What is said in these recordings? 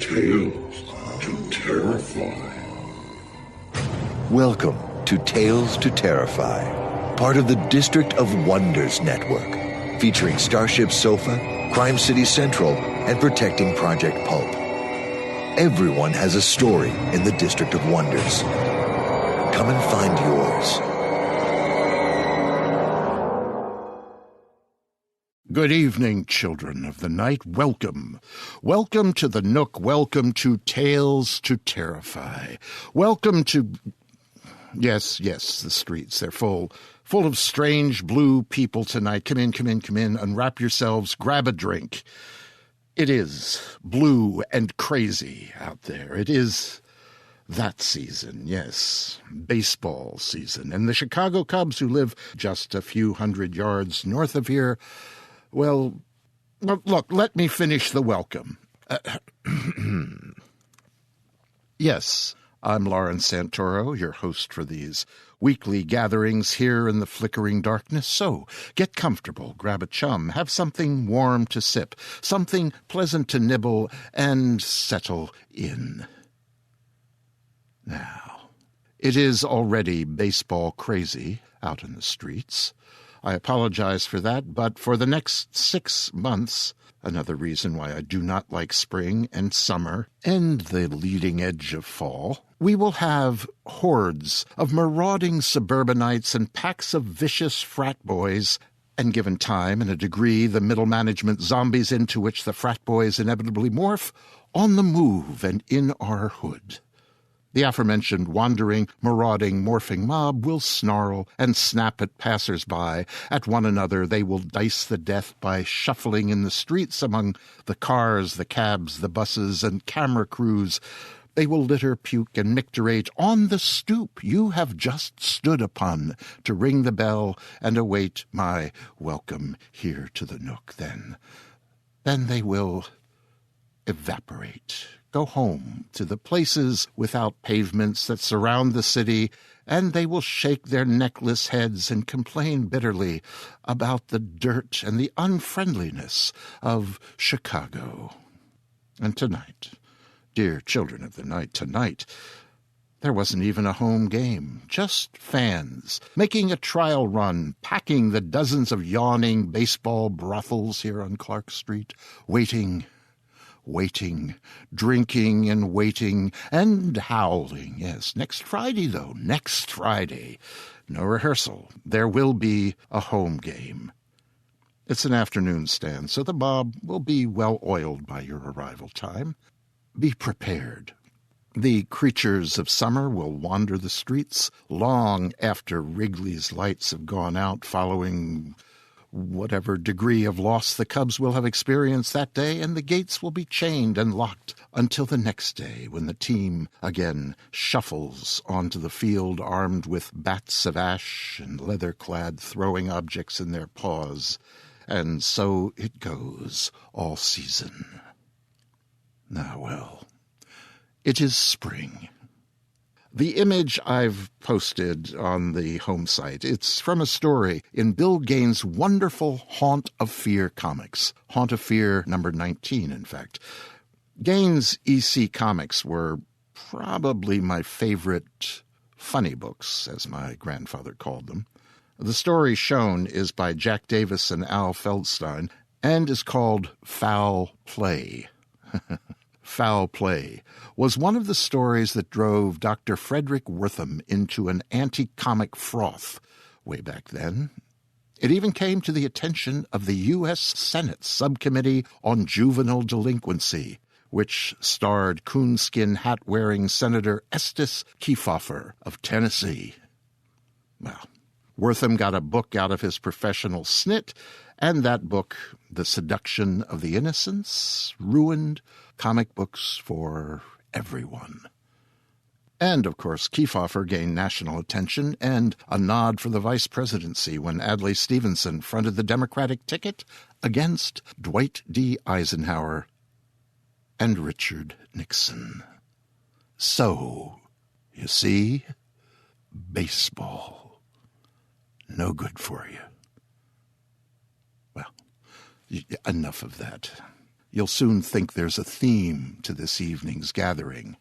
Tales to Terrify. Welcome to Tales to Terrify, part of the District of Wonders network, featuring Starship Sofa, Crime City Central, and Protecting Project Pulp. Everyone has a story in the District of Wonders. Come and find yours. Good evening, children of the night. Welcome. Welcome to the Nook. Welcome to Tales to Terrify. Welcome to... Yes, the streets. They're full of strange blue people tonight. Come in, unwrap yourselves, grab a drink. It is blue and crazy out there. It is that season, yes, baseball season. And the Chicago Cubs, who live just a few hundred yards north of here, well, look, let me finish the welcome. Yes, I'm Lawrence Santoro, your host for these weekly gatherings here in the flickering darkness. So get comfortable, grab a chum, have something warm to sip, something pleasant to nibble, and settle in. Now, it is already baseball crazy out in the streets. I apologize for that, but for the next 6 months, another reason why I do not like spring and summer and the leading edge of fall, we will have hordes of marauding suburbanites and packs of vicious frat boys, and given time and a degree, the middle management zombies into which the frat boys inevitably morph, on the move and in our hood. The aforementioned wandering, marauding, morphing mob will snarl and snap at passers-by. At one another they will dice the death by shuffling in the streets among the cars, the cabs, the buses, and camera crews. They will litter, puke, and micturate on the stoop you have just stood upon to ring the bell and await my welcome here to the Nook. Then they will evaporate. Go home to the places without pavements that surround the city, and they will shake their neckless heads and complain bitterly about the dirt and the unfriendliness of Chicago. And tonight, dear children of the night, tonight, there wasn't even a home game, just fans making a trial run, packing the dozens of yawning baseball brothels here on Clark Street, waiting, drinking and waiting and howling. Yes, next Friday, though, next Friday. No rehearsal. There will be a home game. It's an afternoon stand, so the mob will be well oiled by your arrival time. Be prepared. The creatures of summer will wander the streets long after Wrigley's lights have gone out, following whatever degree of loss the Cubs will have experienced that day, and the gates will be chained and locked until the next day, when the team again shuffles onto the field armed with bats of ash and leather-clad throwing objects in their paws. And so it goes all season. Now, well, it is spring. The image I've posted on the home site, it's from a story in Bill Gaines' wonderful Haunt of Fear comics. Haunt of Fear number 19, in fact. Gaines' EC comics were probably my favorite funny books, as my grandfather called them. The story shown is by Jack Davis and Al Feldstein and is called Foul Play. Foul Play was one of the stories that drove Dr. Frederick Wortham into an anti-comic froth way back then. It even came to the attention of the U.S. Senate Subcommittee on Juvenile Delinquency, which starred coonskin hat-wearing Senator Estes Kefauver of Tennessee. Well, Wortham got a book out of his professional snit, and that book, The Seduction of the Innocents, ruined comic books for everyone. And, of course, Kefauver gained national attention and a nod for the vice presidency when Adlai Stevenson fronted the Democratic ticket against Dwight D. Eisenhower and Richard Nixon. So, you see, baseball, no good for you. Well, enough of that. You'll soon think there's a theme to this evening's gathering.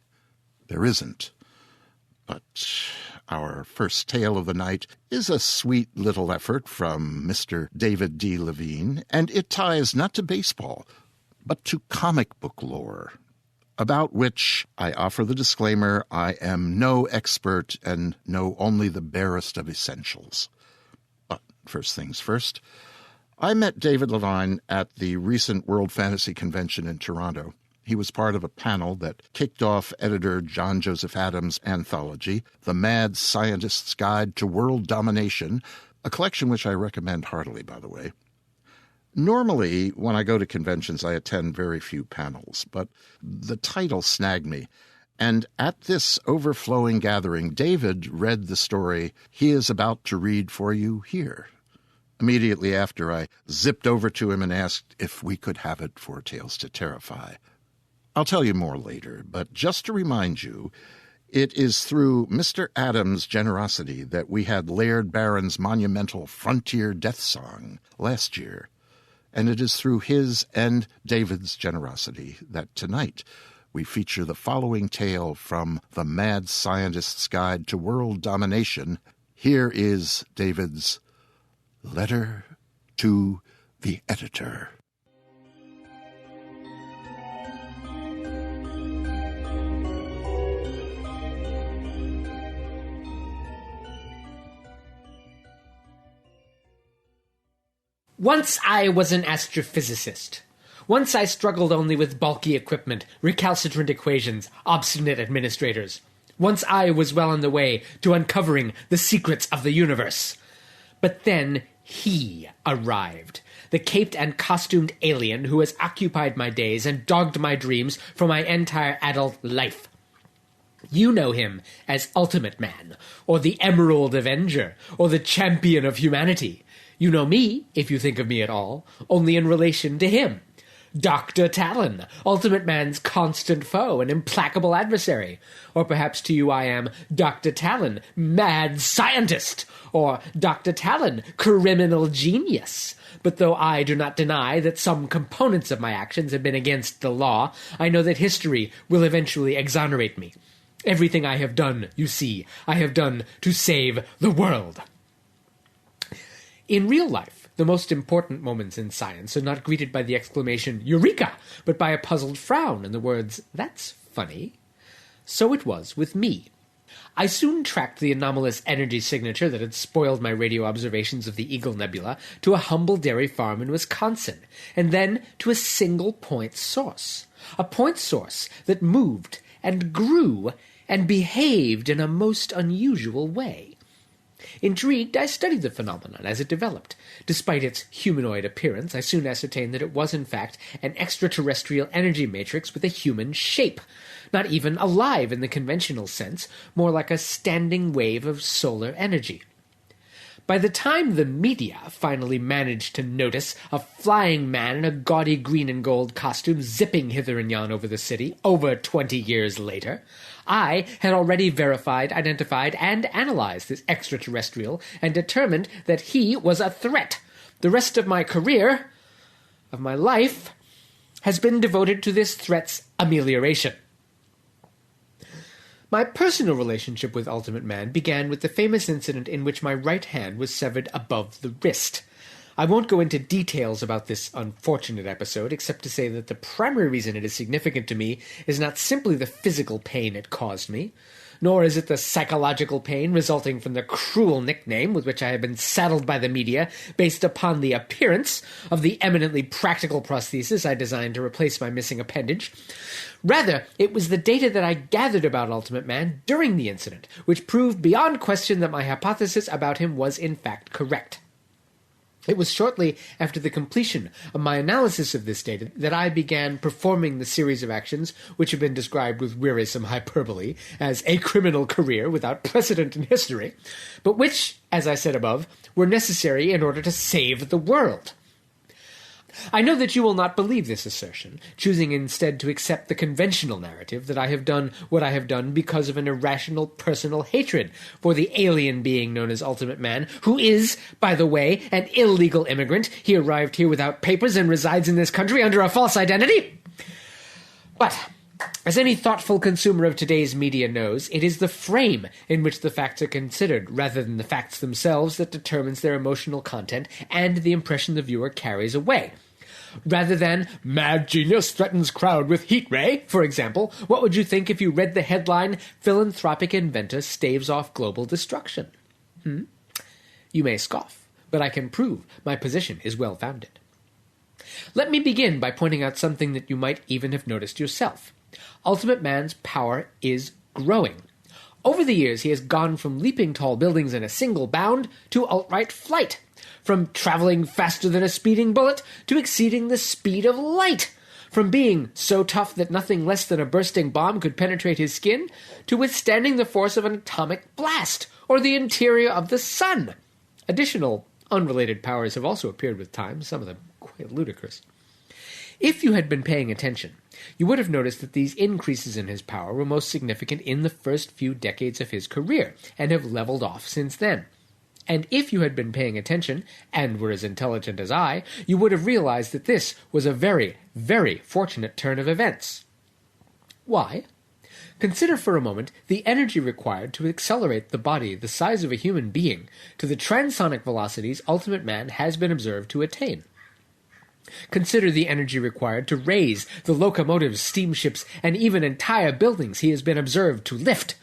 There isn't. But our first tale of the night is a sweet little effort from Mr. David D. Levine, and it ties not to baseball, but to comic book lore, about which I offer the disclaimer I am no expert and know only the barest of essentials. But first things first, I met David Levine at the recent World Fantasy Convention in Toronto. He was part of a panel that kicked off editor John Joseph Adams' anthology, The Mad Scientist's Guide to World Domination, a collection which I recommend heartily, by the way. Normally, when I go to conventions, I attend very few panels, but the title snagged me. And at this overflowing gathering, David read the story he is about to read for you here. Immediately after, I zipped over to him and asked if we could have it for Tales to Terrify. I'll tell you more later, but just to remind you, it is through Mr. Adams' generosity that we had Laird Barron's monumental Frontier Death Song last year. And it is through his and David's generosity that tonight we feature the following tale from The Mad Scientist's Guide to World Domination. Here is David's Letter to the Editor. Once I was an astrophysicist. Once I struggled only with bulky equipment, recalcitrant equations, obstinate administrators. Once I was well on the way to uncovering the secrets of the universe. But then he arrived, the caped and costumed alien who has occupied my days and dogged my dreams for my entire adult life. You know him as Ultimate Man, or the Emerald Avenger, or the Champion of Humanity. You know me, if you think of me at all, only in relation to him. Dr. Talon, Ultimate Man's constant foe and implacable adversary. Or perhaps to you I am Dr. Talon, mad scientist, or Dr. Talon, criminal genius. But though I do not deny that some components of my actions have been against the law, I know that history will eventually exonerate me. Everything I have done, you see, I have done to save the world. In real life, the most important moments in science are not greeted by the exclamation, Eureka! But by a puzzled frown and the words, That's funny. So it was with me. I soon tracked the anomalous energy signature that had spoiled my radio observations of the Eagle Nebula to a humble dairy farm in Wisconsin, and then to a single point source. A point source that moved and grew and behaved in a most unusual way. Intrigued, I studied the phenomenon as it developed. Despite its humanoid appearance, I soon ascertained that it was in fact an extraterrestrial energy matrix with a human shape. Not even alive in the conventional sense, more like a standing wave of solar energy. By the time the media finally managed to notice a flying man in a gaudy green and gold costume zipping hither and yon over the city, over 20 years later, I had already verified, identified, and analyzed this extraterrestrial and determined that he was a threat. The rest of my career, of my life, has been devoted to this threat's amelioration. My personal relationship with Ultimate Man began with the famous incident in which my right hand was severed above the wrist. I won't go into details about this unfortunate episode, except to say that the primary reason it is significant to me is not simply the physical pain it caused me, nor is it the psychological pain resulting from the cruel nickname with which I have been saddled by the media based upon the appearance of the eminently practical prosthesis I designed to replace my missing appendage. Rather, it was the data that I gathered about Ultimate Man during the incident, which proved beyond question that my hypothesis about him was in fact correct. It was shortly after the completion of my analysis of this data that I began performing the series of actions which have been described with wearisome hyperbole as a criminal career without precedent in history, but which, as I said above, were necessary in order to save the world. I know that you will not believe this assertion, choosing instead to accept the conventional narrative that I have done what I have done because of an irrational personal hatred for the alien being known as Ultimate Man, who is, by the way, an illegal immigrant. He arrived here without papers and resides in this country under a false identity. But, as any thoughtful consumer of today's media knows, it is the frame in which the facts are considered, rather than the facts themselves, that determines their emotional content and the impression the viewer carries away. Rather than, "Mad genius threatens crowd with heat ray," for example, what would you think if you read the headline, "Philanthropic Inventor Staves Off Global Destruction"? You may scoff, but I can prove my position is well-founded. Let me begin by pointing out something that you might even have noticed yourself. Ultimate Man's power is growing. Over the years, he has gone from leaping tall buildings in a single bound to outright flight, from traveling faster than a speeding bullet to exceeding the speed of light, from being so tough that nothing less than a bursting bomb could penetrate his skin to withstanding the force of an atomic blast or the interior of the sun. Additional unrelated powers have also appeared with time, some of them quite ludicrous. If you had been paying attention, you would have noticed that these increases in his power were most significant in the first few decades of his career, and have leveled off since then. And if you had been paying attention, and were as intelligent as I, you would have realized that this was a very, very fortunate turn of events. Why? Consider for a moment the energy required to accelerate the body the size of a human being to the transonic velocities Ultimate Man has been observed to attain. Consider the energy required to raise the locomotives, steamships, and even entire buildings he has been observed to lift.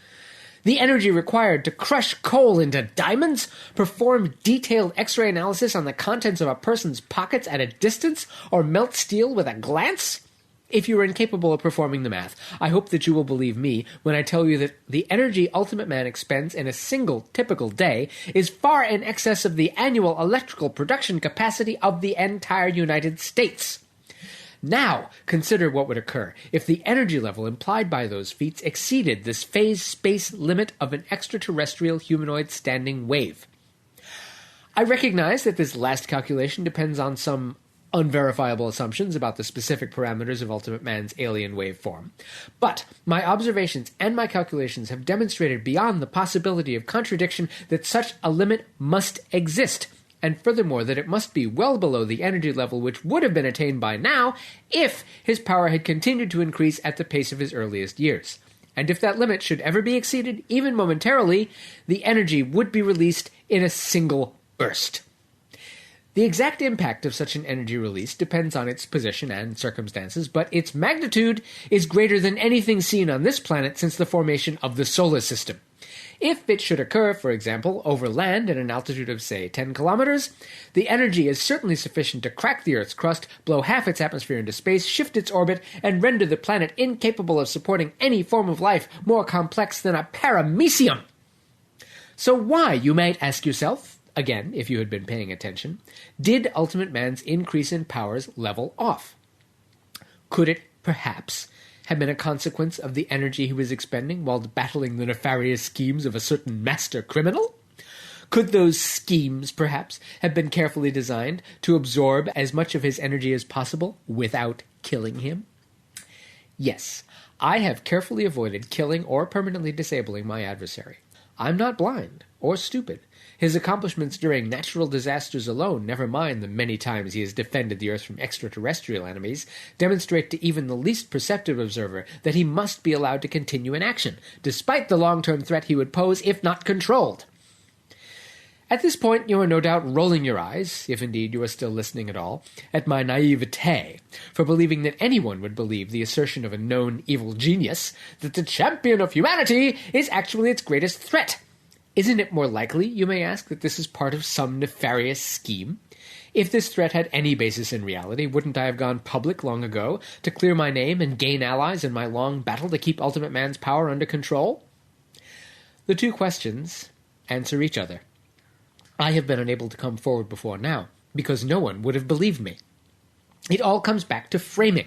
The energy required to crush coal into diamonds, perform detailed X-ray analysis on the contents of a person's pockets at a distance, or melt steel with a glance. If you are incapable of performing the math, I hope that you will believe me when I tell you that the energy Ultimate Man expends in a single typical day is far in excess of the annual electrical production capacity of the entire United States. Now, consider what would occur if the energy level implied by those feats exceeded this phase-space limit of an extraterrestrial humanoid standing wave. I recognize that this last calculation depends on some unverifiable assumptions about the specific parameters of Ultimate Man's alien waveform, but my observations and my calculations have demonstrated beyond the possibility of contradiction that such a limit must exist, and furthermore that it must be well below the energy level which would have been attained by now if his power had continued to increase at the pace of his earliest years. And if that limit should ever be exceeded, even momentarily, the energy would be released in a single burst. The exact impact of such an energy release depends on its position and circumstances, but its magnitude is greater than anything seen on this planet since the formation of the solar system. If it should occur, for example, over land at an altitude of, say, 10 kilometers, the energy is certainly sufficient to crack the Earth's crust, blow half its atmosphere into space, shift its orbit, and render the planet incapable of supporting any form of life more complex than a paramecium. So why, you might ask yourself, again, if you had been paying attention, did Ultimate Man's increase in powers level off? Could it, perhaps, have been a consequence of the energy he was expending while battling the nefarious schemes of a certain master criminal? Could those schemes, perhaps, have been carefully designed to absorb as much of his energy as possible without killing him? Yes, I have carefully avoided killing or permanently disabling my adversary. I'm not blind or stupid. His accomplishments during natural disasters alone, never mind the many times he has defended the Earth from extraterrestrial enemies, demonstrate to even the least perceptive observer that he must be allowed to continue in action, despite the long-term threat he would pose if not controlled. At this point, you are no doubt rolling your eyes, if indeed you are still listening at all, at my naivete for believing that anyone would believe the assertion of a known evil genius that the champion of humanity is actually its greatest threat. Isn't it more likely, you may ask, that this is part of some nefarious scheme? If this threat had any basis in reality, wouldn't I have gone public long ago to clear my name and gain allies in my long battle to keep Ultimate Man's power under control? The two questions answer each other. I have been unable to come forward before now, because no one would have believed me. It all comes back to framing.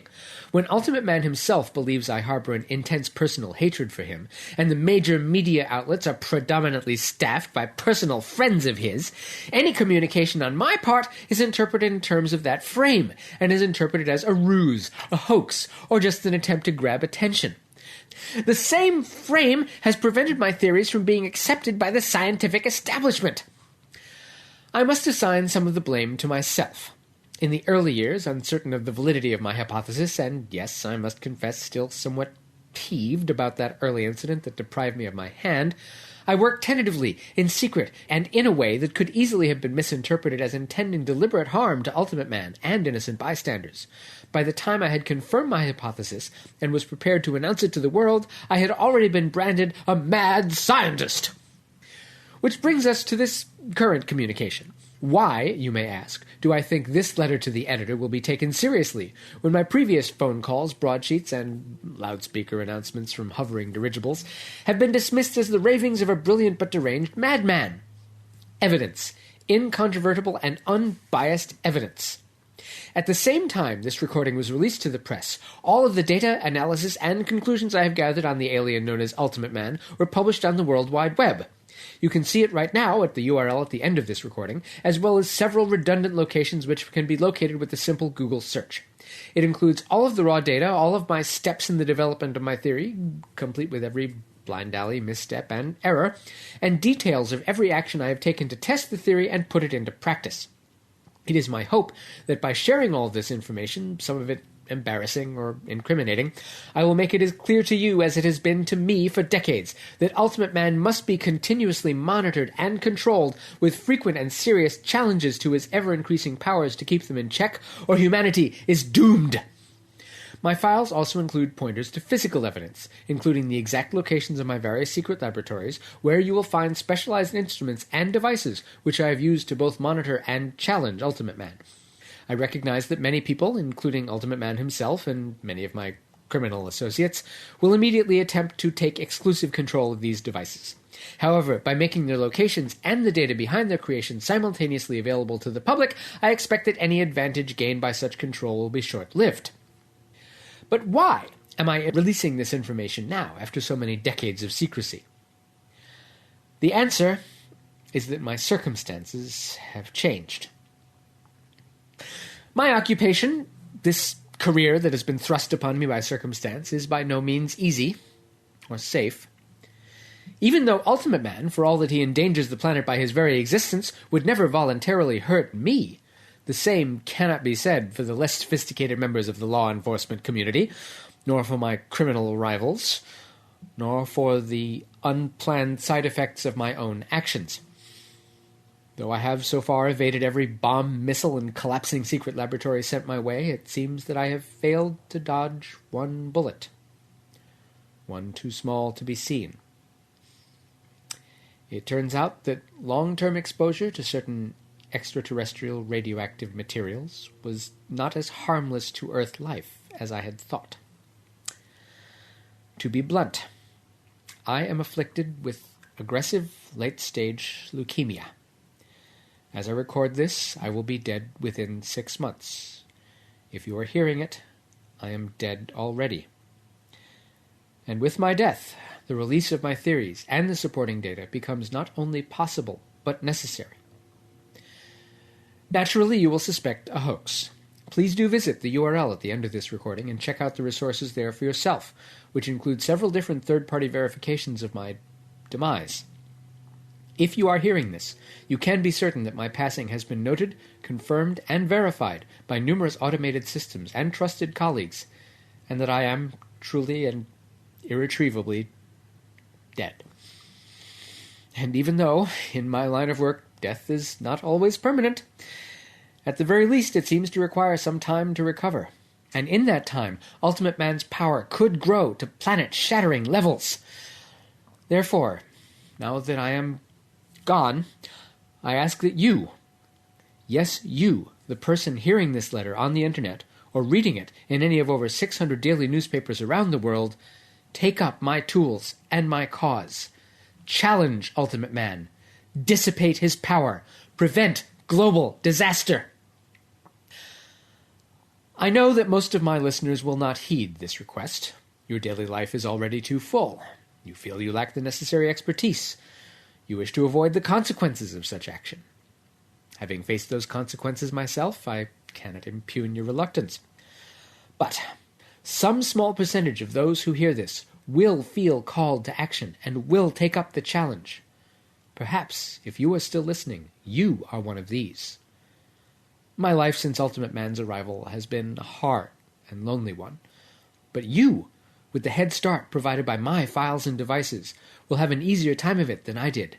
When Ultimate Man himself believes I harbor an intense personal hatred for him, and the major media outlets are predominantly staffed by personal friends of his, any communication on my part is interpreted in terms of that frame, and is interpreted as a ruse, a hoax, or just an attempt to grab attention. The same frame has prevented my theories from being accepted by the scientific establishment. I must assign some of the blame to myself. In the early years, uncertain of the validity of my hypothesis, and yes, I must confess, still somewhat peeved about that early incident that deprived me of my hand, I worked tentatively, in secret, and in a way that could easily have been misinterpreted as intending deliberate harm to Ultimate Man and innocent bystanders. By the time I had confirmed my hypothesis and was prepared to announce it to the world, I had already been branded a mad scientist. Which brings us to this current communication. Why, you may ask, do I think this letter to the editor will be taken seriously, when my previous phone calls, broadsheets, and loudspeaker announcements from hovering dirigibles have been dismissed as the ravings of a brilliant but deranged madman? Evidence. Incontrovertible and unbiased evidence. At the same time this recording was released to the press, all of the data, analysis, and conclusions I have gathered on the alien known as Ultimate Man were published on the World Wide Web. You can see it right now at the URL at the end of this recording, as well as several redundant locations which can be located with a simple Google search. It includes all of the raw data, all of my steps in the development of my theory, complete with every blind alley, misstep, and error, and details of every action I have taken to test the theory and put it into practice. It is my hope that by sharing all this information, some of it embarrassing or incriminating, I will make it as clear to you as it has been to me for decades that Ultimate Man must be continuously monitored and controlled with frequent and serious challenges to his ever-increasing powers to keep them in check, or humanity is doomed. My files also include pointers to physical evidence, including the exact locations of my various secret laboratories, where you will find specialized instruments and devices which I have used to both monitor and challenge Ultimate Man. I recognize that many people, including Ultimate Man himself and many of my criminal associates, will immediately attempt to take exclusive control of these devices. However, by making their locations and the data behind their creation simultaneously available to the public, I expect that any advantage gained by such control will be short-lived. But why am I releasing this information now, after so many decades of secrecy? The answer is that my circumstances have changed. My occupation, this career that has been thrust upon me by circumstance, is by no means easy or safe. Even though Ultimate Man, for all that he endangers the planet by his very existence, would never voluntarily hurt me, the same cannot be said for the less sophisticated members of the law enforcement community, nor for my criminal rivals, nor for the unplanned side effects of my own actions. Though I have so far evaded every bomb, missile, and collapsing secret laboratory sent my way, it seems that I have failed to dodge one bullet. One too small to be seen. It turns out that long-term exposure to certain extraterrestrial radioactive materials was not as harmless to Earth life as I had thought. To be blunt, I am afflicted with aggressive late-stage leukemia. As I record this, I will be dead within 6 months. If you are hearing it, I am dead already. And with my death, the release of my theories and the supporting data becomes not only possible, but necessary. Naturally, you will suspect a hoax. Please do visit the URL at the end of this recording and check out the resources there for yourself, which include several different third-party verifications of my demise. If you are hearing this, you can be certain that my passing has been noted, confirmed, and verified by numerous automated systems and trusted colleagues, and that I am truly and irretrievably dead. And even though, in my line of work, death is not always permanent, at the very least it seems to require some time to recover. And in that time, Ultimate Man's power could grow to planet-shattering levels. Therefore, now that I am gone, I ask that you, yes, you, the person hearing this letter on the internet, or reading it in any of over 600 daily newspapers around the world, take up my tools and my cause. Challenge Ultimate Man. Dissipate his power. Prevent global disaster. I know that most of my listeners will not heed this request. Your daily life is already too full. You feel you lack the necessary expertise. You wish to avoid the consequences of such action. Having faced those consequences myself, I cannot impugn your reluctance. But some small percentage of those who hear this will feel called to action and will take up the challenge. Perhaps, if you are still listening, you are one of these. My life since Ultimate Man's arrival has been a hard and lonely one. But you, with the head start provided by my files and devices, will have an easier time of it than I did.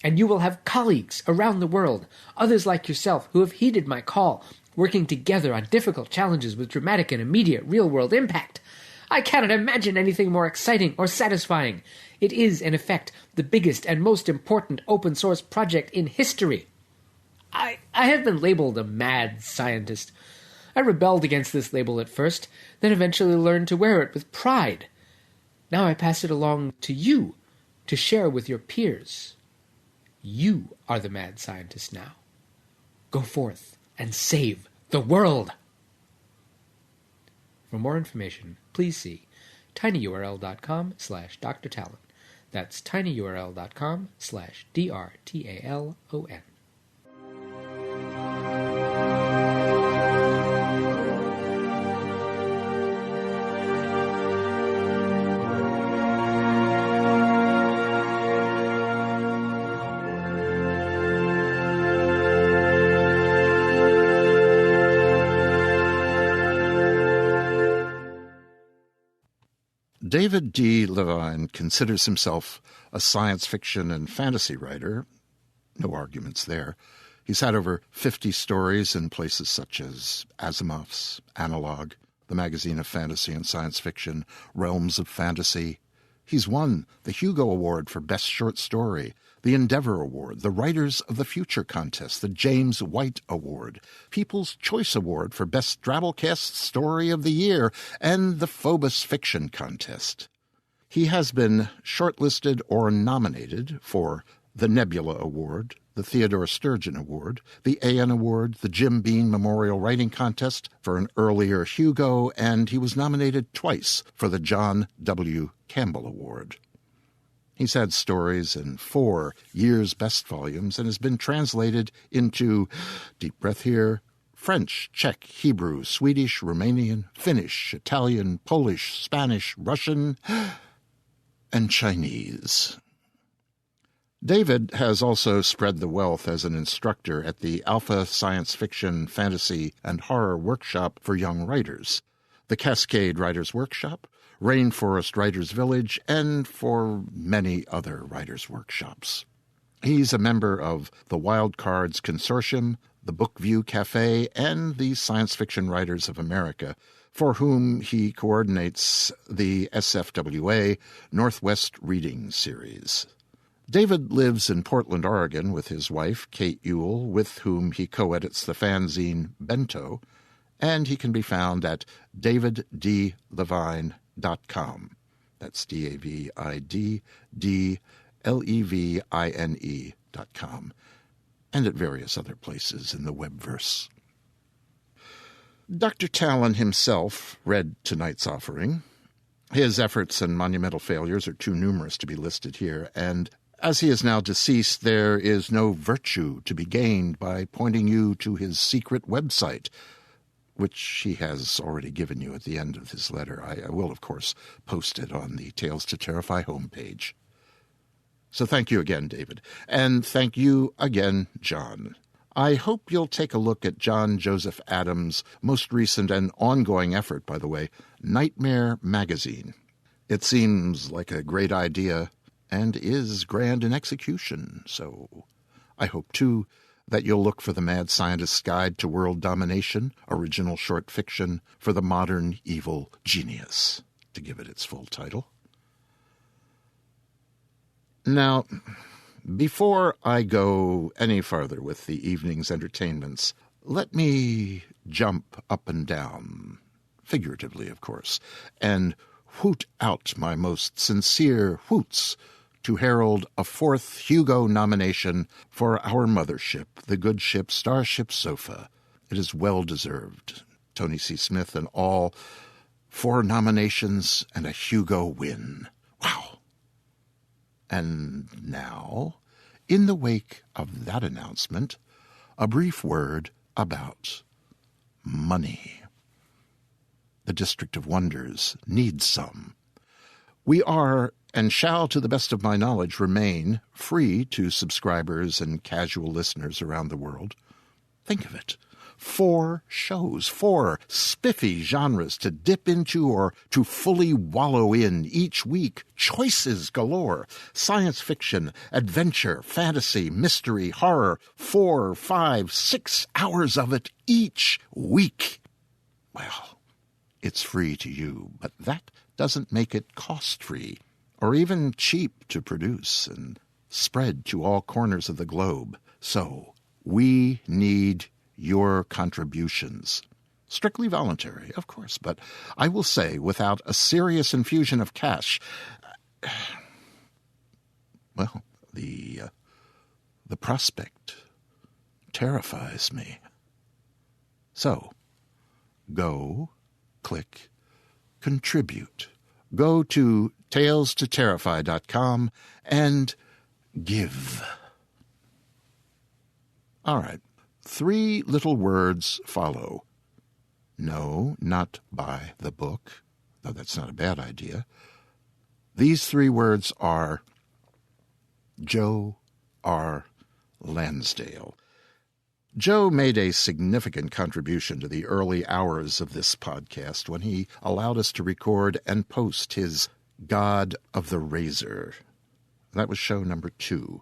And you will have colleagues around the world, others like yourself, who have heeded my call, working together on difficult challenges with dramatic and immediate real-world impact. I cannot imagine anything more exciting or satisfying. It is, in effect, the biggest and most important open-source project in history. I have been labeled a mad scientist. I rebelled against this label at first, then eventually learned to wear it with pride. Now I pass it along to you, to share with your peers. You are the mad scientist now. Go forth and save the world! For more information, please see tinyurl.com/Dr. Talon. That's tinyurl.com/DrTalon. David D. Levine considers himself a science fiction and fantasy writer. No arguments there. He's had over 50 stories in places such as Asimov's Analog, the magazine of fantasy and science fiction, Realms of Fantasy. He's won the Hugo Award for Best Short Story, the Endeavor Award, the Writers of the Future Contest, the James White Award, People's Choice Award for Best Drabblecast Story of the Year, and the Phobos Fiction Contest. He has been shortlisted or nominated for the Nebula Award, the Theodore Sturgeon Award, the A.N. Award, the Jim Beam Memorial Writing Contest for an earlier Hugo, and he was nominated twice for the John W. Campbell Award. He's had stories in 4 Year's Best volumes and has been translated into, deep breath here, French, Czech, Hebrew, Swedish, Romanian, Finnish, Italian, Polish, Spanish, Russian, and Chinese. David has also spread the wealth as an instructor at the Alpha Science Fiction, Fantasy, and Horror Workshop for Young Writers, the Cascade Writers Workshop, Rainforest Writers Village, and for many other writers' workshops. He's a member of the Wild Cards Consortium, the Bookview Cafe, and the Science Fiction Writers of America, for whom he coordinates the SFWA Northwest Reading Series. David lives in Portland, Oregon, with his wife, Kate Ewell, with whom he co-edits the fanzine Bento, and he can be found at daviddlevine.com. That's daviddlevine.com, and at various other places in the webverse. Dr. Talon himself read tonight's offering. His efforts and monumental failures are too numerous to be listed here, and as he is now deceased, there is no virtue to be gained by pointing you to his secret website, which he has already given you at the end of his letter. I will, of course, post it on the Tales to Terrify homepage. So thank you again, David. And thank you again, John. I hope you'll take a look at John Joseph Adams' most recent and ongoing effort, by the way, Nightmare Magazine. It seems like a great idea and is grand in execution, so I hope, too, that you'll look for The Mad Scientist's Guide to World Domination, original short fiction for the modern evil genius, to give it its full title. Now, before I go any farther with the evening's entertainments, let me jump up and down, figuratively, of course, and hoot out my most sincere hoots to herald a 4th Hugo nomination for our mothership, the good ship Starship Sofa. It is well deserved. Tony C. Smith and all, 4 nominations and a Hugo win. Wow. And now, in the wake of that announcement, a brief word about money. The District of Wonders needs some. We are, and shall, to the best of my knowledge, remain free to subscribers and casual listeners around the world. Think of it. 4 shows, 4 spiffy genres to dip into or to fully wallow in each week. Choices galore. Science fiction, adventure, fantasy, mystery, horror. 4, 5, 6 hours of it each week. Well, it's free to you, but that doesn't make it cost-free or even cheap to produce and spread to all corners of the globe. So we need your contributions. Strictly voluntary, of course, but I will say, without a serious infusion of cash, well, the prospect terrifies me. So, go, click, contribute. Go to talestoterrify.com and give. All right. 3 little words follow. No, not buy the book, though that's not a bad idea. These 3 words are Joe R. Lansdale. Joe made a significant contribution to the early hours of this podcast when he allowed us to record and post his God of the Razor. That was show number 2.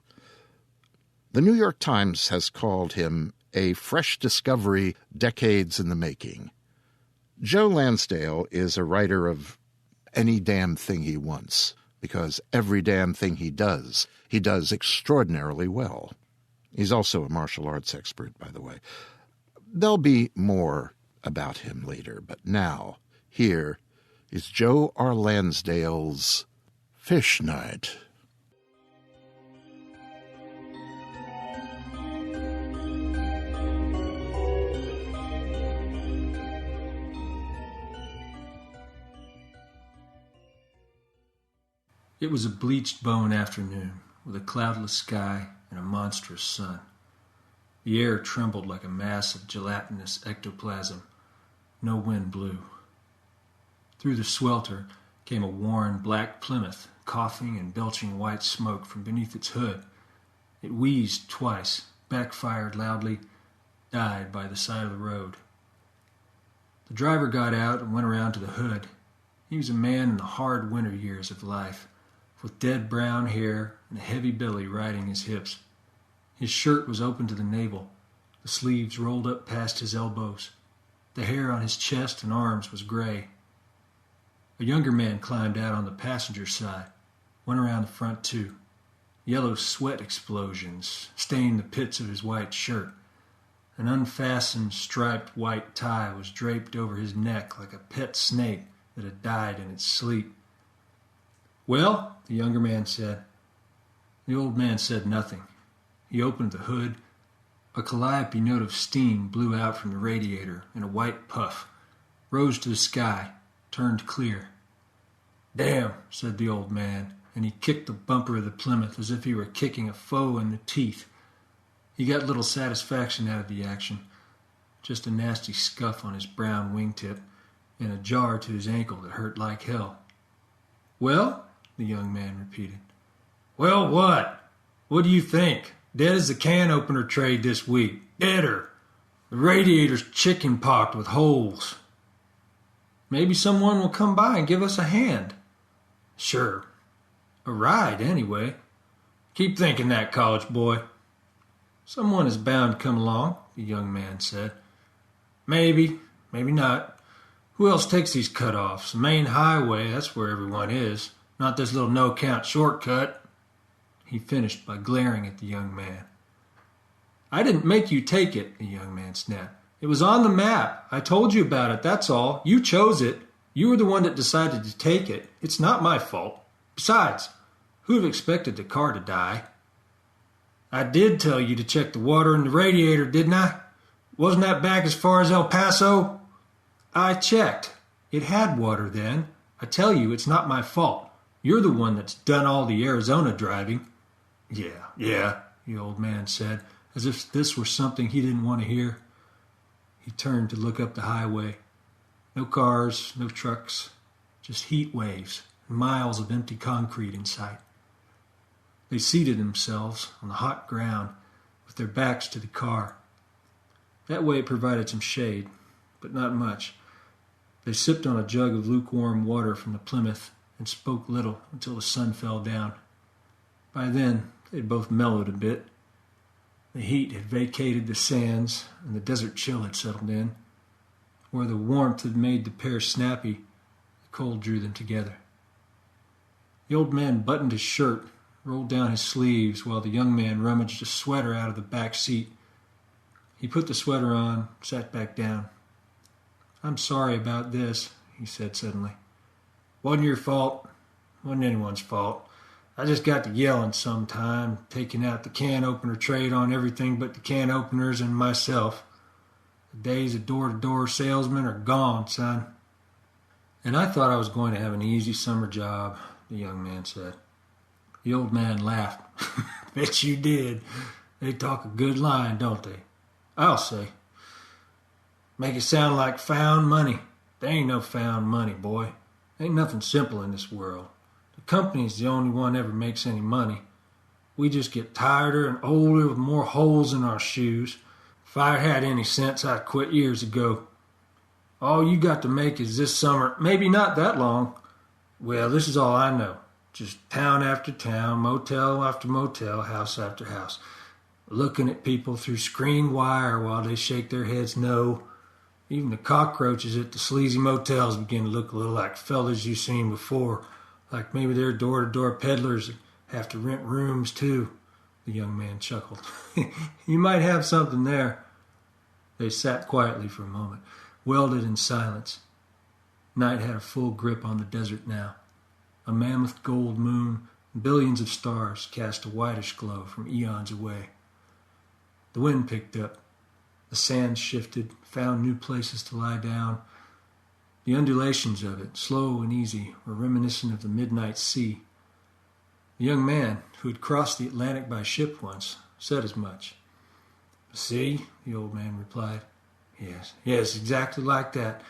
The New York Times has called him a fresh discovery decades in the making. Joe Lansdale is a writer of any damn thing he wants, because every damn thing he does extraordinarily well. He's also a martial arts expert, by the way. There'll be more about him later, but now, here is Joe R. Lansdale's Fish Night. It was a bleached bone afternoon, with a cloudless sky and a monstrous sun. The air trembled like a mass of gelatinous ectoplasm. No wind blew. Through the swelter came a worn black Plymouth, coughing and belching white smoke from beneath its hood. It wheezed twice, backfired loudly, died by the side of the road. The driver got out and went around to the hood. He was a man in the hard winter years of life, with dead brown hair and a heavy belly riding his hips. His shirt was open to the navel, the sleeves rolled up past his elbows. The hair on his chest and arms was gray. A younger man climbed out on the passenger side, went around the front too. Yellow sweat explosions stained the pits of his white shirt. An unfastened striped white tie was draped over his neck like a pet snake that had died in its sleep. "Well," the younger man said. The old man said nothing. He opened the hood. A calliope note of steam blew out from the radiator in a white puff, rose to the sky, turned clear. "Damn," said the old man, and he kicked the bumper of the Plymouth as if he were kicking a foe in the teeth. He got little satisfaction out of the action, just a nasty scuff on his brown wingtip and a jar to his ankle that hurt like hell. "Well?" the young man repeated. "Well, what? What do you think? Dead as the can opener trade this week. Deader. The radiator's chicken pocked with holes." "Maybe someone will come by and give us a hand." "Sure. A ride, anyway. Keep thinking that, college boy." "Someone is bound to come along," the young man said. "Maybe, maybe not. Who else takes these cut-offs? The main highway, that's where everyone is. Not this little no-count shortcut." He finished by glaring at the young man. "I didn't make you take it," the young man snapped. "It was on the map. I told you about it, that's all. You chose it. You were the one that decided to take it. It's not my fault. Besides, who'd have expected the car to die?" "I did tell you to check the water in the radiator, didn't I? Wasn't that back as far as El Paso?" I checked. It had water then. I tell you, it's not my fault. You're the one that's done all the Arizona driving. Yeah, the old man said, as if this were something he didn't want to hear. He turned to look up the highway. No cars, no trucks, just heat waves and miles of empty concrete in sight. They seated themselves on the hot ground with their backs to the car. That way it provided some shade, but not much. They sipped on a jug of lukewarm water from the Plymouth and spoke little until the sun fell down. By then, they'd both mellowed a bit. The heat had vacated the sands, and the desert chill had settled in. Where the warmth had made the pair snappy, the cold drew them together. The old man buttoned his shirt, rolled down his sleeves, while the young man rummaged a sweater out of the back seat. He put the sweater on, sat back down. "I'm sorry about this," he said suddenly. "Wasn't your fault. Wasn't anyone's fault. I just got to yelling sometime, taking out the can opener trade on everything but the can openers and myself. The days of door-to-door salesman are gone, son." "And I thought I was going to have an easy summer job," the young man said. The old man laughed. "Bet you did. They talk a good line, don't they? I'll say. Make it sound like found money. There ain't no found money, boy. Ain't nothing simple in this world. The company's the only one ever makes any money. We just get tireder and older with more holes in our shoes. If I had any sense, I'd quit years ago. All you got to make is this summer, maybe not that long. Well, this is all I know. Just town after town, motel after motel, house after house. Looking at people through screened wire while they shake their heads no. Even the cockroaches at the sleazy motels begin to look a little like fellas you've seen before, like maybe they're door-to-door peddlers and have to rent rooms too." The young man chuckled. "You might have something there." They sat quietly for a moment, welded in silence. Night had a full grip on the desert now. A mammoth gold moon and billions of stars cast a whitish glow from eons away. The wind picked up. The sand shifted, found new places to lie down. The undulations of it, slow and easy, were reminiscent of the midnight sea. The young man, who had crossed the Atlantic by ship once, said as much. "See," the old man replied. Yes, exactly like that.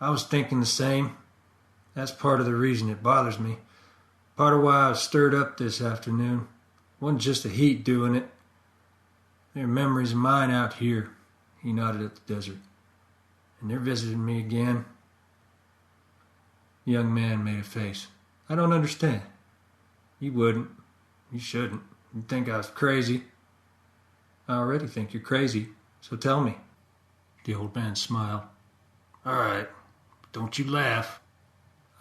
I was thinking the same. That's part of the reason it bothers me. Part of why I was stirred up this afternoon. It wasn't just the heat doing it. There are memories of mine out here." He nodded at the desert. "And they're visiting me again." The young man made a face. "I don't understand." "You wouldn't. You shouldn't. You'd think I was crazy." "I already think you're crazy, so tell me." The old man smiled. "All right, but don't you laugh."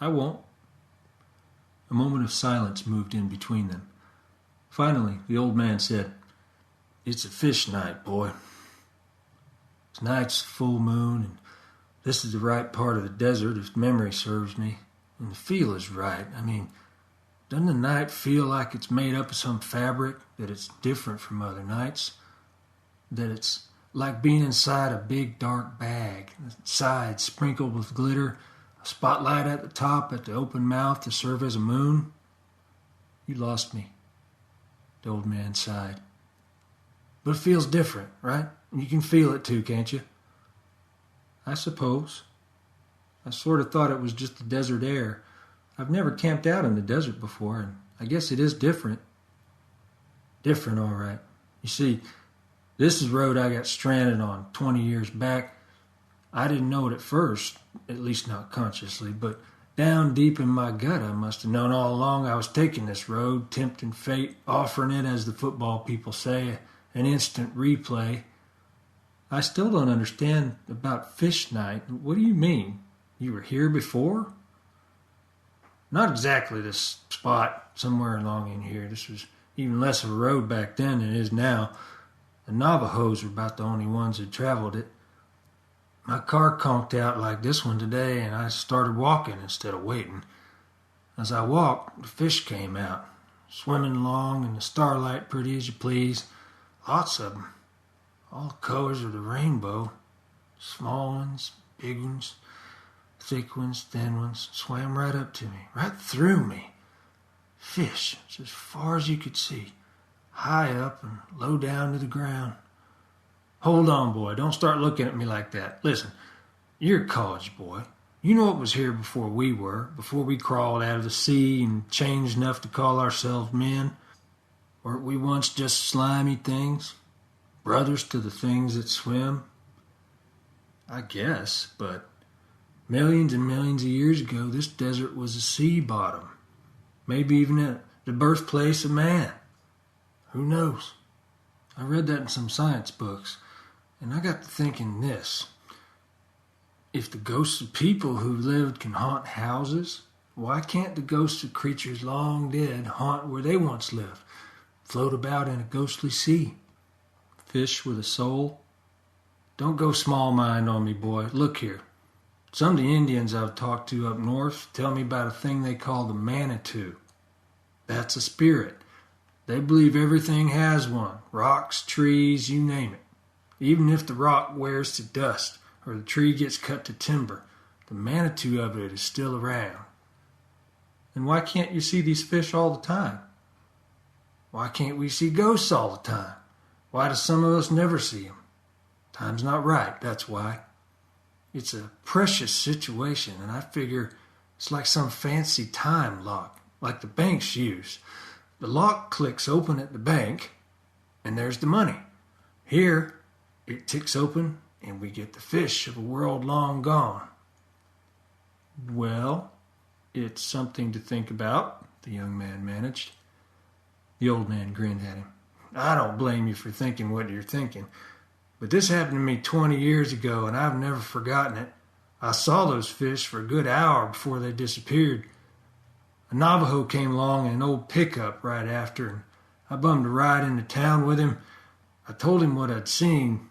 "I won't." A moment of silence moved in between them. Finally, the old man said, "It's a fish night, boy. Tonight's full moon, and this is the right part of the desert, if memory serves me. And the feel is right. I mean, doesn't the night feel like it's made up of some fabric, that it's different from other nights? That it's like being inside a big dark bag, the sides sprinkled with glitter, a spotlight at the top at the open mouth to serve as a moon?" "You lost me," the old man sighed. "But it feels different, right? You can feel it too, can't you?" "I suppose. I sort of thought it was just the desert air. I've never camped out in the desert before, and I guess it is different." "Different, all right. You see, this is the road I got stranded on 20 years back. I didn't know it at first, at least not consciously, but down deep in my gut I must have known all along I was taking this road, tempting fate, offering it, as the football people say, an instant replay. I still don't understand about fish night. What do you mean? You were here before?" "Not exactly this spot, somewhere along in here. This was even less of a road back then than it is now. The Navajos were about the only ones that traveled it. My car conked out like this one today, and I started walking instead of waiting. As I walked, the fish came out, swimming along in the starlight pretty as you please. Lots of them. All colors of the rainbow. Small ones, big ones. Thick ones, thin ones, swam right up to me, right through me. Fish, as far as you could see, high up and low down to the ground. Hold on, boy, don't start looking at me like that. Listen, you're a college boy. You know what was here before we were, before we crawled out of the sea and changed enough to call ourselves men. Weren't we once just slimy things? Brothers to the things that swim? I guess, but millions and millions of years ago, this desert was a sea bottom. Maybe even the birthplace of man. Who knows? I read that in some science books, and I got to thinking this. If the ghosts of people who lived can haunt houses, why can't the ghosts of creatures long dead haunt where they once lived, float about in a ghostly sea? Fish with a soul? Don't go small mind on me, boy. Look here. Some of the Indians I've talked to up north tell me about a thing they call the Manitou. That's a spirit. They believe everything has one. Rocks, trees, you name it. Even if the rock wears to dust or the tree gets cut to timber, the Manitou of it is still around. And why can't you see these fish all the time? Why can't we see ghosts all the time? Why do some of us never see them? Time's not right, that's why. It's a precious situation, and I figure it's like some fancy time lock, like the banks use. The lock clicks open at the bank, and there's the money. Here, it ticks open, and we get the fish of a world long gone. Well, it's something to think about, the young man managed. The old man grinned at him. I don't blame you for thinking what you're thinking. But this happened to me 20 years ago, and I've never forgotten it. I saw those fish for a good hour before they disappeared. A Navajo came along in an old pickup right after, and I bummed a ride into town with him. I told him what I'd seen.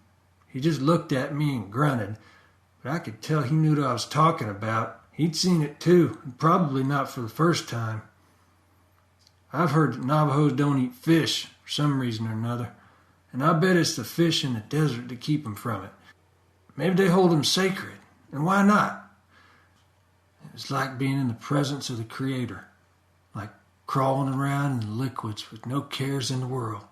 He just looked at me and grunted, but I could tell he knew what I was talking about. He'd seen it too, and probably not for the first time. I've heard that Navajos don't eat fish for some reason or another. And I bet it's the fish in the desert that keep them from it. Maybe they hold them sacred, and why not? It's like being in the presence of the Creator, like crawling around in the liquids with no cares in the world.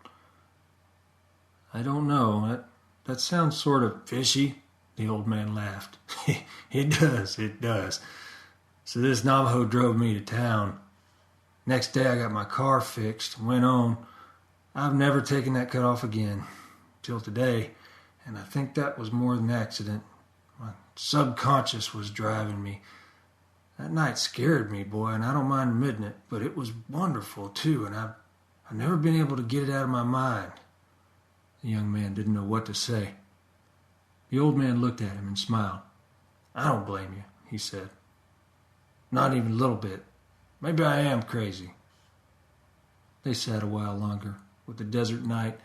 I don't know, that sounds sort of fishy, the old man laughed. It does. So this Navajo drove me to town. Next day I got my car fixed and went on. I've never taken that cut off again, till today, and I think that was more than accident. My subconscious was driving me. That night scared me, boy, and I don't mind admitting it, but it was wonderful, too, and I've never been able to get it out of my mind. The young man didn't know what to say. The old man looked at him and smiled. I don't blame you, he said. Not even a little bit. Maybe I am crazy. They sat a while longer, with the desert night,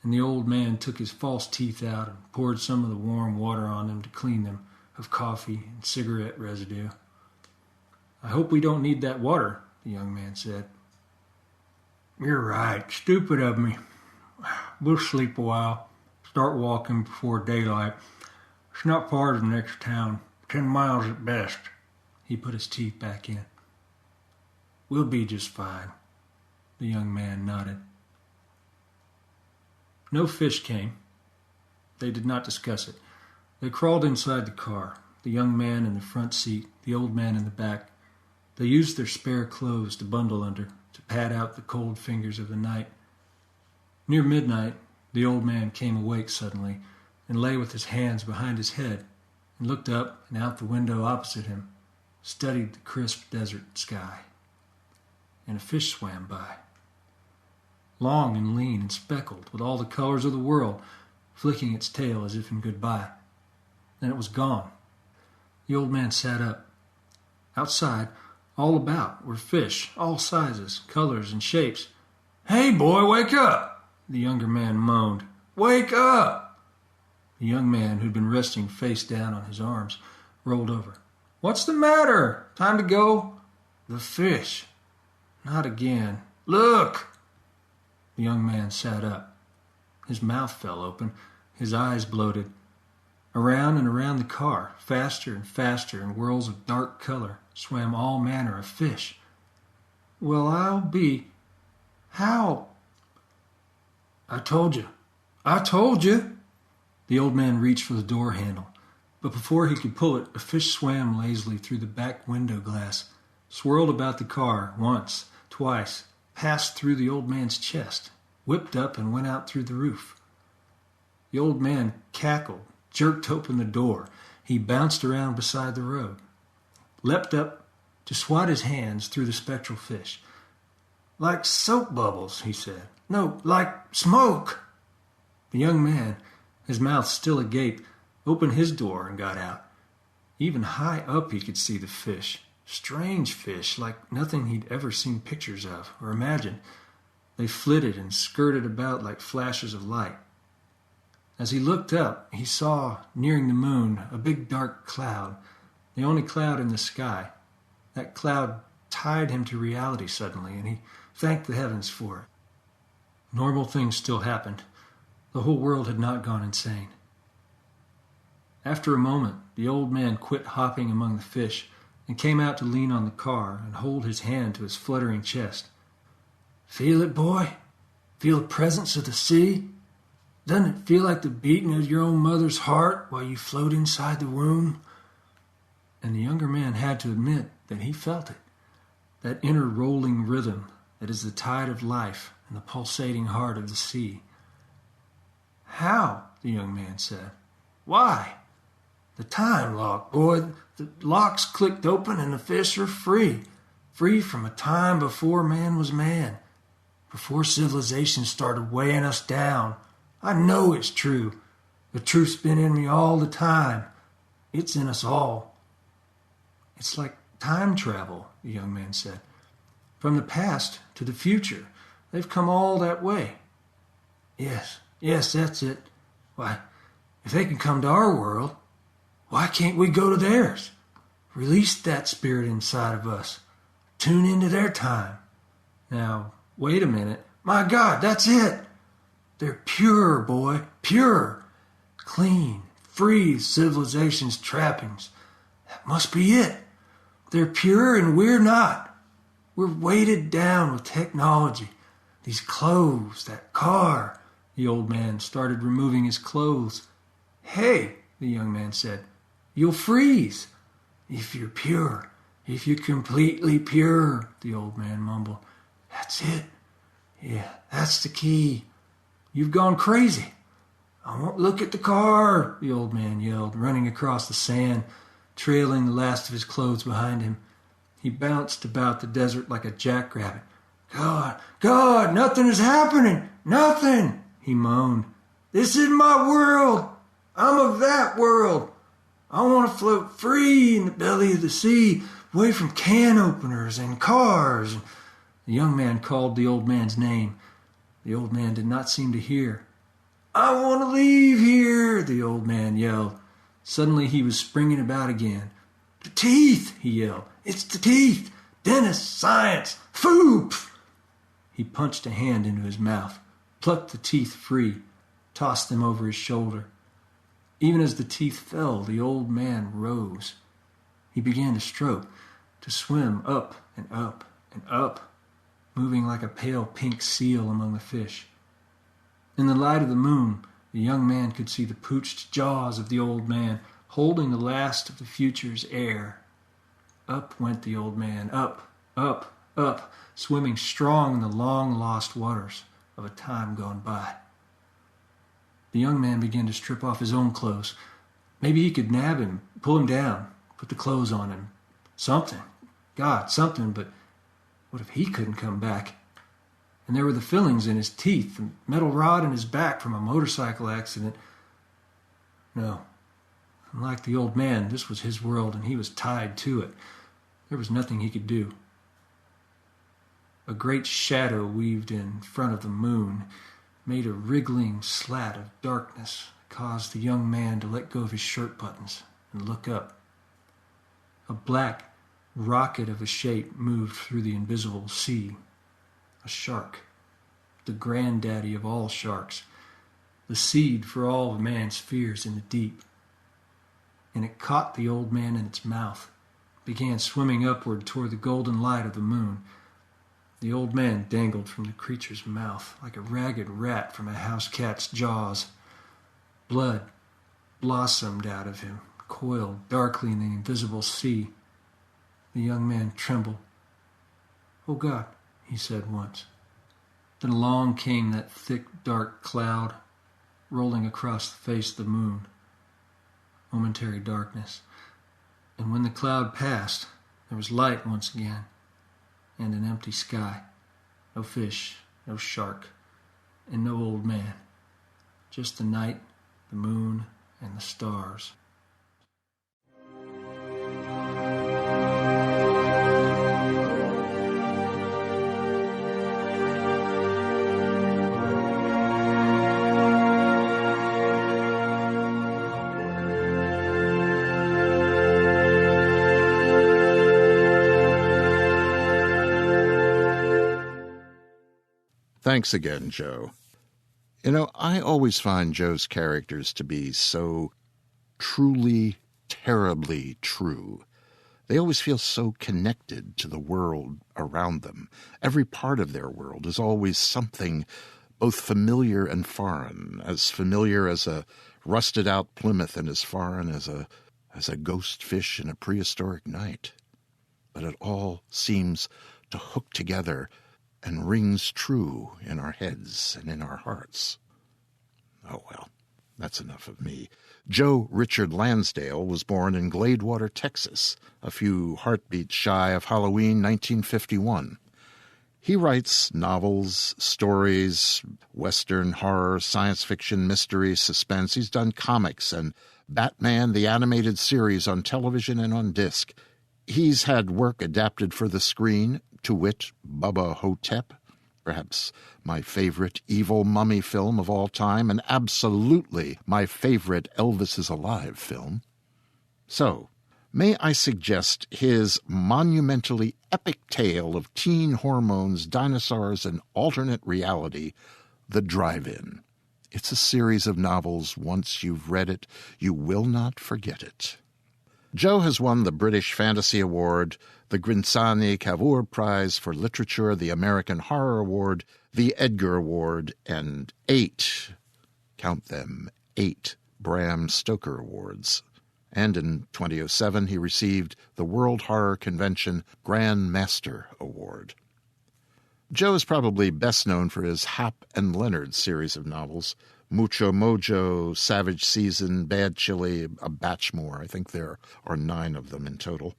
and the old man took his false teeth out and poured some of the warm water on them to clean them of coffee and cigarette residue. I hope we don't need that water, the young man said. You're right. Stupid of me. We'll sleep a while. Start walking before daylight. It's not far to the next town. 10 miles at best. He put his teeth back in. We'll be just fine. The young man nodded. No fish came. They did not discuss it. They crawled inside the car, the young man in the front seat, the old man in the back. They used their spare clothes to bundle under, to pad out the cold fingers of the night. Near midnight, the old man came awake suddenly and lay with his hands behind his head and looked up and out the window opposite him, studied the crisp desert sky. And a fish swam by. Long and lean and speckled, with all the colors of the world, flicking its tail as if in goodbye. Then it was gone. The old man sat up. Outside, all about, were fish, all sizes, colors, and shapes. Hey, boy, wake up! The younger man moaned. Wake up! The young man, who'd been resting face down on his arms, rolled over. What's the matter? Time to go? The fish. Not again. Look! The young man sat up. His mouth fell open, his eyes bloated. Around and around the car, faster and faster in whirls of dark color, swam all manner of fish. "Well, I'll be... How?" I told you. The old man reached for the door handle, but before he could pull it, a fish swam lazily through the back window glass, swirled about the car once, twice, passed through the old man's chest, whipped up and went out through the roof. The old man cackled, jerked open the door. He bounced around beside the road, leapt up to swat his hands through the spectral fish. "Like soap bubbles," he said. "No, like smoke." The young man, his mouth still agape, opened his door and got out. Even high up he could see the fish, strange fish like nothing he'd ever seen pictures of or imagined. They flitted and skirted about like flashes of light. As he looked up, he saw, nearing the moon, a big dark cloud, the only cloud in the sky. That cloud tied him to reality suddenly, and he thanked the heavens for it. Normal things still happened. The whole world had not gone insane. After a moment, the old man quit hopping among the fish and came out to lean on the car and hold his hand to his fluttering chest. "Feel it, boy? Feel the presence of the sea? Doesn't it feel like the beating of your own mother's heart while you float inside the womb?" And the younger man had to admit that he felt it, that inner rolling rhythm that is the tide of life and the pulsating heart of the sea. "How?" the young man said. "Why?" "The time lock, boy. The lock's clicked open and the fish are free. Free from a time before man was man. Before civilization started weighing us down. I know it's true. The truth's been in me all the time. It's in us all." "It's like time travel," the young man said. "From the past to the future. They've come all that way." Yes, that's it. Why, if they can come to our world, why can't we go to theirs? Release that spirit inside of us. Tune into their time. Now, wait a minute. My God, that's it. They're pure, boy, pure. Clean, free of civilization's trappings. That must be it. They're pure and we're not. We're weighted down with technology. These clothes, that car. The old man started removing his clothes. "Hey," the young man said, "you'll freeze." "If you're pure, if you're completely pure," the old man mumbled. "That's it. Yeah, that's the key. You've gone crazy." "I won't look at the car," the old man yelled, running across the sand, trailing the last of his clothes behind him. He bounced about the desert like a jackrabbit. God, nothing is happening. Nothing," he moaned. "This isn't my world. I'm of that world. I want to float free in the belly of the sea, away from can openers and cars." The young man called the old man's name. The old man did not seem to hear. "I want to leave here," the old man yelled. Suddenly he was springing about again. "The teeth," he yelled. "It's the teeth. Dentist, science, food." He punched a hand into his mouth, plucked the teeth free, tossed them over his shoulder. Even as the teeth fell, the old man rose. He began to stroke, to swim up and up and up, moving like a pale pink seal among the fish. In the light of the moon, the young man could see the pooched jaws of the old man holding the last of the future's air. Up went the old man, up, up, up, swimming strong in the long-lost waters of a time gone by. The young man began to strip off his own clothes. Maybe he could nab him, pull him down, put the clothes on him. Something. God, something, but what if he couldn't come back? And there were the fillings in his teeth, the metal rod in his back from a motorcycle accident. No. Unlike the old man, this was his world, and he was tied to it. There was nothing he could do. A great shadow weaved in front of the moon, made a wriggling slat of darkness that caused the young man to let go of his shirt buttons and look up. A black rocket of a shape moved through the invisible sea. A shark, the granddaddy of all sharks, the seed for all of man's fears in the deep. and it caught the old man in its mouth, began swimming upward toward the golden light of the moon. The old man dangled from the creature's mouth like a ragged rat from a house cat's jaws. Blood blossomed out of him, coiled darkly in the invisible sea. The young man trembled. "Oh God," he said once. Then along came that thick, dark cloud, rolling across the face of the moon. Momentary darkness. And when the cloud passed, there was light once again, and an empty sky. No fish, no shark, and no old man. Just the night, the moon, and the stars. Thanks again, Joe. You know, I always find Joe's characters to be so truly, terribly true. They always feel so connected to the world around them. Every part of their world is always something both familiar and foreign, as familiar as a rusted-out Plymouth and as foreign as a ghost fish in a prehistoric night. But it all seems to hook together and rings true in our heads and in our hearts. Oh, well, that's enough of me. Joe Richard Lansdale was born in Gladewater, Texas, a few heartbeats shy of Halloween 1951. He writes novels, stories, Western horror, science fiction, mystery, suspense. He's done comics and Batman, the animated series on television and on disc. He's had work adapted for the screen, to wit, Bubba Hotep, perhaps my favorite evil mummy film of all time, and absolutely my favorite Elvis is Alive film. So, may I suggest his monumentally epic tale of teen hormones, dinosaurs, and alternate reality, The Drive-In. It's a series of novels. Once you've read it, you will not forget it. Joe has won the British Fantasy Award, the Grinsani Cavour Prize for Literature, the American Horror Award, the Edgar Award, and 8, count them, 8 Bram Stoker Awards. And in 2007, he received the World Horror Convention Grand Master Award. Joe is probably best known for his Hap and Leonard series of novels, Mucho Mojo, Savage Season, Bad Chili, a batch more. I think there are 9 of them in total.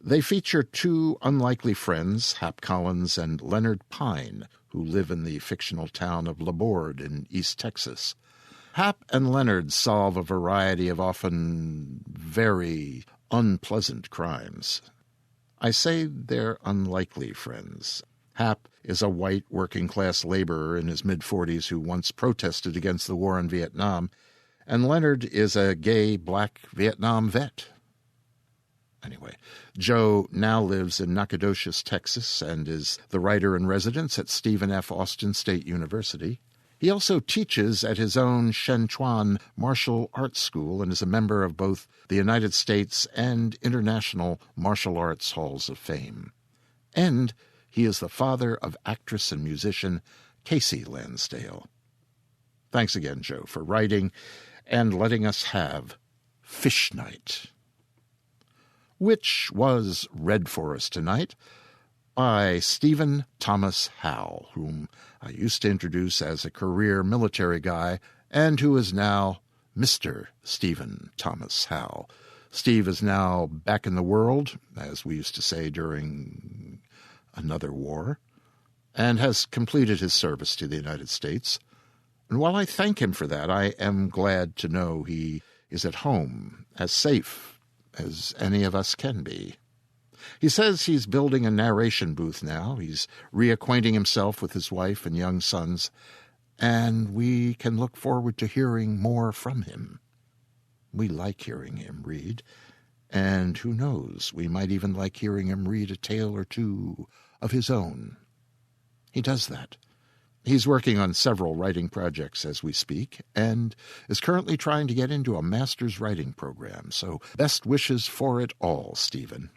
They feature 2 unlikely friends, Hap Collins and Leonard Pine, who live in the fictional town of Laborde in East Texas. Hap and Leonard solve a variety of often very unpleasant crimes. I say they're unlikely friends. Hap is a white working-class laborer in his mid-40s who once protested against the war in Vietnam, and Leonard is a gay black Vietnam vet. Anyway, Joe now lives in Nacogdoches, Texas, and is the writer-in-residence at Stephen F. Austin State University. He also teaches at his own Shenchuan Martial Arts School and is a member of both the United States and International Martial Arts Halls of Fame. And he is the father of actress and musician Casey Lansdale. Thanks again, Joe, for writing and letting us have Fish Night, which was read for us tonight by Stephen Thomas Howell, whom I used to introduce as a career military guy and who is now Mr. Stephen Thomas Howell. Steve is now back in the world, as we used to say during another war, and has completed his service to the United States. And while I thank him for that, I am glad to know he is at home, as safe as any of us can be. He says he's building a narration booth now. He's reacquainting himself with his wife and young sons, and we can look forward to hearing more from him. We like hearing him read, and who knows, we might even like hearing him read a tale or two of his own. He does that He's working on several writing projects as we speak and is currently trying to get into a master's writing program. So best wishes for it all, Stephen.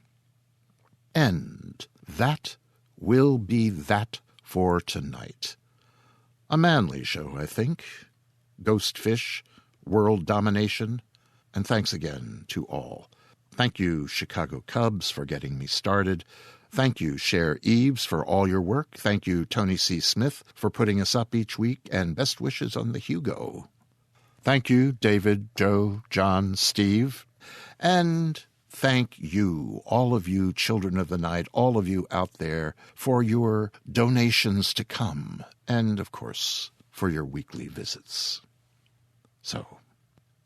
And that will be that for tonight. A manly show, I think. Ghost fish, world domination, and thanks again to all. Thank you, Chicago Cubs, for getting me started. Thank you, Cher Eves, for all your work. Thank you, Tony C. Smith, for putting us up each week, and best wishes on the Hugo. Thank you, David, Joe, John, Steve, and thank you, all of you children of the night, all of you out there, for your donations to come, and, of course, for your weekly visits. So,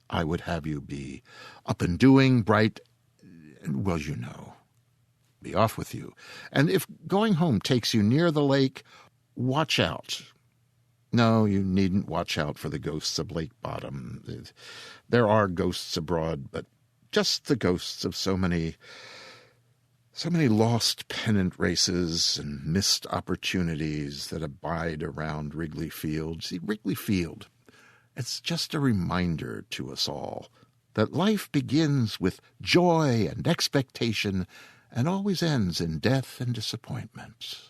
I would have you be up and doing, bright, well, you know. Be off with you. And if going home takes you near the lake, watch out. No, you needn't watch out for the ghosts of Lake Bottom. There are ghosts abroad, but just the ghosts of so many lost pennant races and missed opportunities that abide around Wrigley Field. See, Wrigley Field, it's just a reminder to us all that life begins with joy and expectation and always ends in death and disappointment.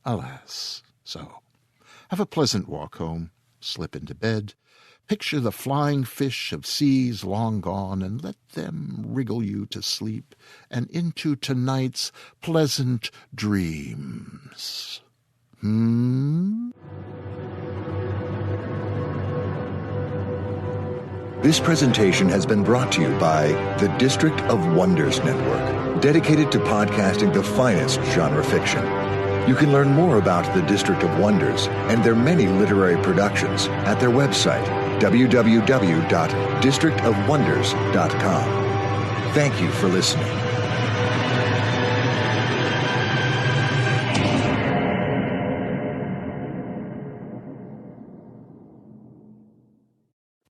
Alas, so. Have a pleasant walk home, slip into bed, picture the flying fish of seas long gone, and let them wriggle you to sleep and into tonight's pleasant dreams. This presentation has been brought to you by the District of Wonders Network, dedicated to podcasting the finest genre fiction. You can learn more about the District of Wonders and their many literary productions at their website, www.districtofwonders.com. Thank you for listening.